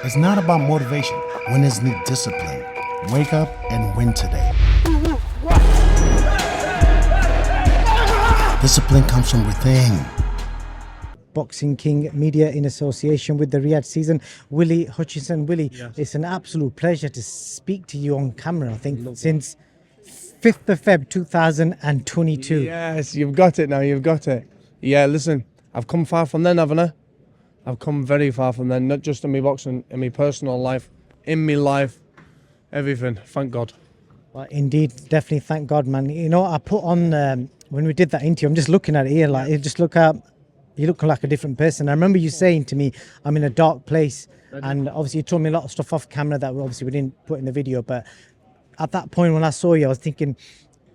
It's not about motivation. Winners need discipline. Wake up and win today. Discipline comes from within. Boxing King Media in association with the Riyadh season. Willy Hutchinson. Willy, Yes. It's an absolute pleasure to speak to you on camera, I think, since 5th of Feb 2022. Yes, you've got it now, you've got it. Yeah, listen, I've come far from then, haven't I? I've come very far from then, not just in my boxing, in my personal life, in my life, everything, thank God. Well, indeed, definitely thank God, man. You know, I put on, when we did that interview, I'm just looking at it here, like, you just look up, you look like a different person. I remember you saying to me, I'm in a dark place, and obviously you told me a lot of stuff off camera that obviously we didn't put in the video, but at that point when I saw you, I was thinking,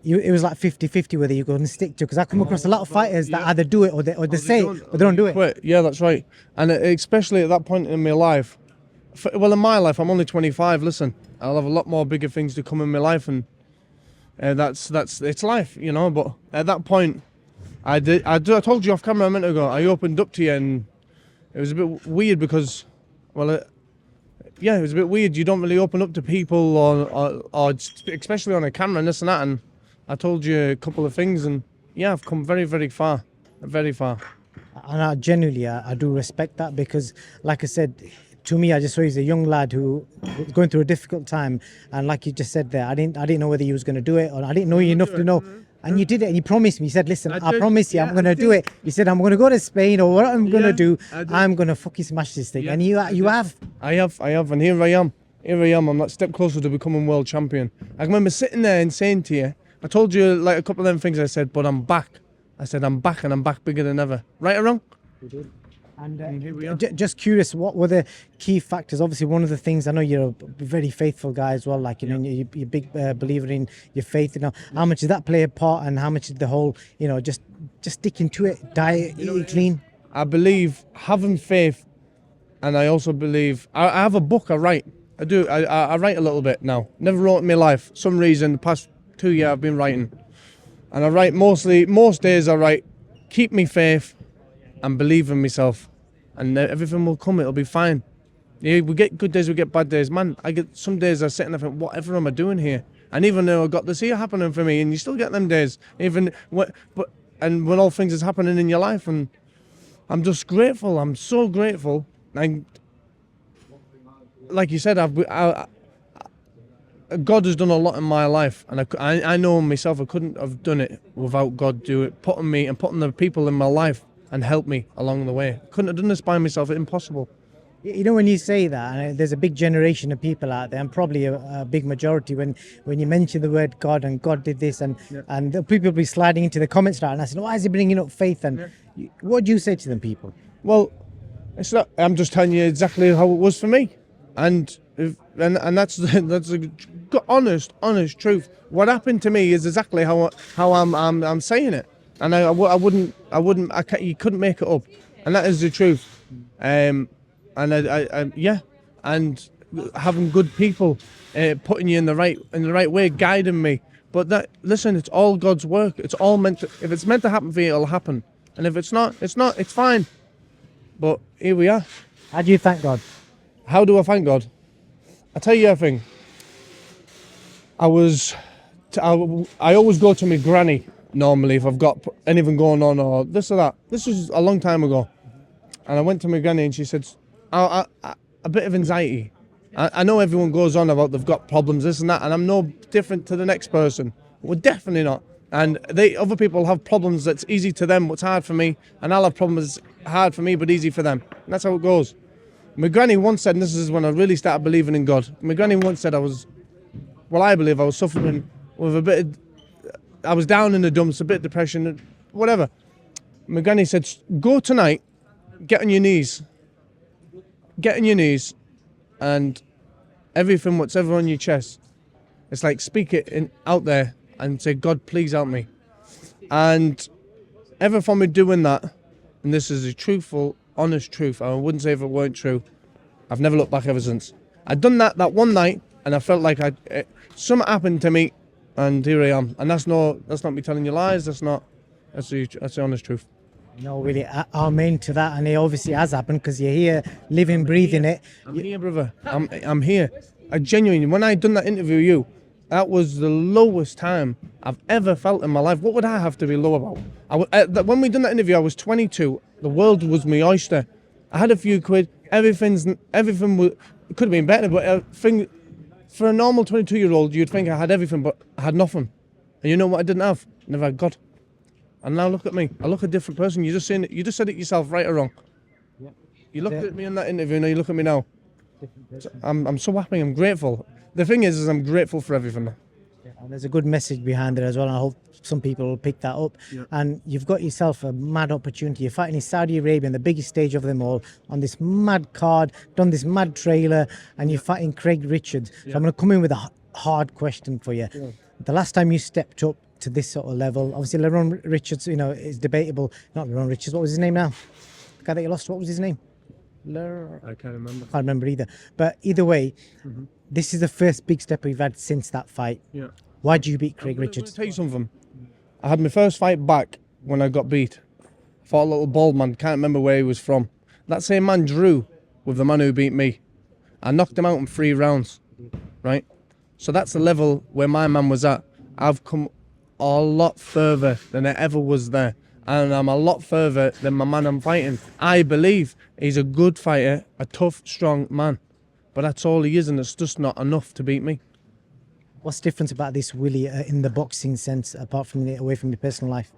it was like 50-50 whether you're going to stick to, because I come across a lot of fighters that either do it or they say it, but they don't do it. Quit. Yeah, that's right. And especially at that point in my life, well, in my life, I'm only 25, listen, I'll have a lot more bigger things to come in my life, and that's it's life, you know, but at that point, I told you off camera a minute ago, I opened up to you, and it was a bit weird because, well, it was a bit weird. You don't really open up to people, or especially on a camera and this and that. And I told you a couple of things, and yeah, I've come very, very far, very far. And I genuinely, I do respect that, because like I said, to me, I just saw he's a young lad who was going through a difficult time. And like you just said there, I didn't know whether he was going to do it, or I didn't know you enough to know. And you did it, and you promised me. You said, listen, I promise you, I'm going to do it. You said, I'm going to go to Spain, or what I'm going to do, I'm going to fucking smash this thing. And you have. I have, and here I am. I'm that step closer to becoming world champion. I remember sitting there and saying to you, I told you like a couple of them things. I said, but I'm back. I said, I'm back, and I'm back bigger than ever. Right or wrong? You did. And here we are. Just curious, what were the key factors? Obviously, one of the things, I know you're a very faithful guy as well, like, you know, you're a big believer in your faith. You know, how much did that play a part, and how much did the whole, you know, just sticking to it, diet, eating clean? I believe having faith, and I also believe, I have a book I write. I do, I write a little bit now. Never wrote in my life. Some reason, the past 2 years I've been writing. And I write most days I write, keep me faith and believe in myself. And everything will come, it'll be fine. Yeah, we get good days, we get bad days. Man, I get some days I sit and I think, whatever am I doing here? And even though I got this here happening for me, and you still get them days, and when all things is happening in your life, and I'm just grateful. I'm so grateful. And like you said, God has done a lot in my life, and I know myself, I couldn't have done it without God putting me and putting the people in my life and help me along the way. Couldn't have done this by myself. It's impossible. You know, when you say that, and there's a big generation of people out there, and probably a big majority, when you mention the word God and God did this, and the people will be sliding into the comments now, and I said, why is he bringing up faith? And what do you say to them people? Well, it's not. I'm just telling you exactly how it was for me, and that's the honest truth. What happened to me is exactly how I'm saying it, and you couldn't make it up, and that is the truth. And and having good people putting you in the right way, guiding me. But listen, it's all God's work. It's all if it's meant to happen for you, it'll happen. And if it's not, it's fine. But here we are. How do you thank God? How do I thank God? I tell you a thing. I always go to my granny normally if I've got anything going on or this or that. This was a long time ago. And I went to my granny and she said, a bit of anxiety. I know everyone goes on about they've got problems, this and that, and I'm no different to the next person. We're definitely not. And other people have problems that's easy to them, what's hard for me, and I'll have problems that's hard for me but easy for them. And that's how it goes. My granny once said, and this is when I really started believing in God, my granny once said I believe I was suffering with I was down in the dumps, a bit of depression, whatever. My granny said, go tonight, get on your knees, and everything whatever on your chest, it's like speak it out there and say, God, please help me. And ever from me doing that, and this is a truthful, honest truth, I wouldn't say if it weren't true, I've never looked back ever since. I'd done that one night, and I felt like something happened to me, and here I am. And that's not me telling you lies. That's the honest truth. No, really, amen to that, and it obviously has happened because you're here, living, breathing it. I'm here, brother. I'm here. I genuinely, when I done that interview with you, that was the lowest time I've ever felt in my life. What would I have to be low about? When we done that interview, I was 22. The world was my oyster. I had a few quid. Everything was, it could have been better, but for a normal 22-year-old, you'd think I had everything, but I had nothing. And you know what I didn't have? Never had God. And now look at me. I look a different person. You just said it yourself, right or wrong. Yeah. You looked at me in that interview, now you look at me now. I'm so happy. I'm grateful. The thing is I'm grateful for everything. Yeah, and there's a good message behind it as well, and I hope some people will pick that up. Yeah. And you've got yourself a mad opportunity. You're fighting in Saudi Arabia on the biggest stage of them all, on this mad card, done this mad trailer, and you're fighting Craig Richards. Yeah. So I'm going to come in with a hard question for you. Yeah. The last time you stepped up to this sort of level, obviously Lerone Richards, is debatable. Not Lerone Richards, what was his name now? The guy that you lost, what was his name? I can't remember. Can't remember either. But either way, this is the first big step we've had since that fight. Yeah. Why did you beat Craig Richards? I'll tell you something. I had my first fight back when I got beat. I fought a little bald man, can't remember where he was from. That same man drew with the man who beat me. I knocked him out in 3 rounds, right? So that's the level where my man was at. I've come a lot further than I ever was there. And I'm a lot further than my man I'm fighting. I believe he's a good fighter, a tough, strong man. But that's all he is, and it's just not enough to beat me. What's different about this Willy in the boxing sense, apart from away from your personal life?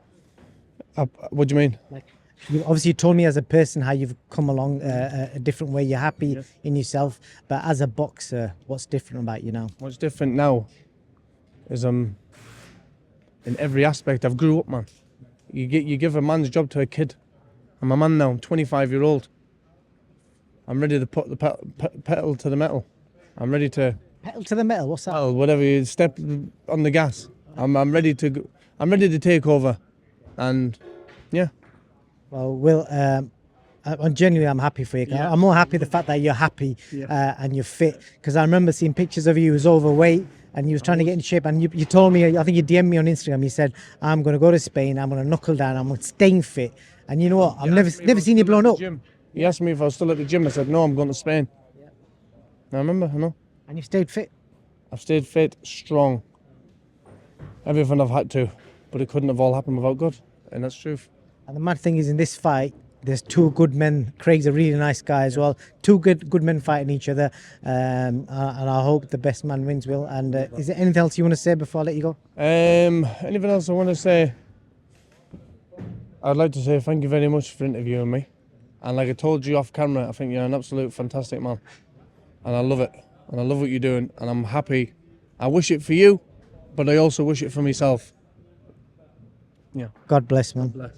What do you mean? Like, you told me as a person how you've come along a different way. You're happy in yourself, but as a boxer, what's different about you now? What's different now is in every aspect. I've grew up, man. You give a man's job to a kid. I'm a man now. I'm 25-year-old. I'm ready to put the pedal to the metal. I'm ready to. Pedal to the metal. What's that? Well, whatever. You step on the gas. I'm ready to. I'm ready to take over, and yeah. Well, Will, I'm happy for you. Yeah. I'm more happy the fact that you're happy and you're fit. Because I remember seeing pictures of you who was overweight and you was trying to get in shape. And you told me, I think you DM'd me on Instagram. You said, "I'm going to go to Spain. I'm going to knuckle down. I'm staying fit." And you know what? I've never seen you blown up. He asked me if I was still at the gym. I said, "No, I'm going to Spain." Yeah. I remember. I know. And you stayed fit. I've stayed fit, strong. Everything I've had to, but it couldn't have all happened without God, and that's truth. And the mad thing is, in this fight, there's 2 good men. Craig's a really nice guy as well. 2 good men fighting each other, and I hope the best man wins, Will. And is there anything else you want to say before I let you go? Anything else I want to say? I'd like to say thank you very much for interviewing me. And like I told you off camera, I think you're an absolute fantastic man. And I love it. And I love what you're doing. And I'm happy. I wish it for you, but I also wish it for myself. Yeah. God bless, man. God bless.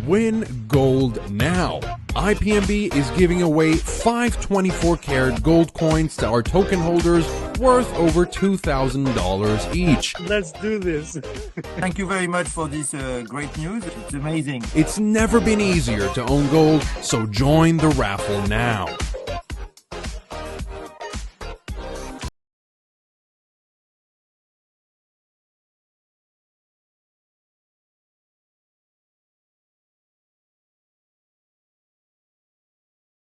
Win gold now. IPMB is giving away 5 24-karat gold coins to our token holders worth over $2,000 each. Let's do this. Thank you very much for this great news. It's amazing. It's never been easier to own gold, so join the raffle now.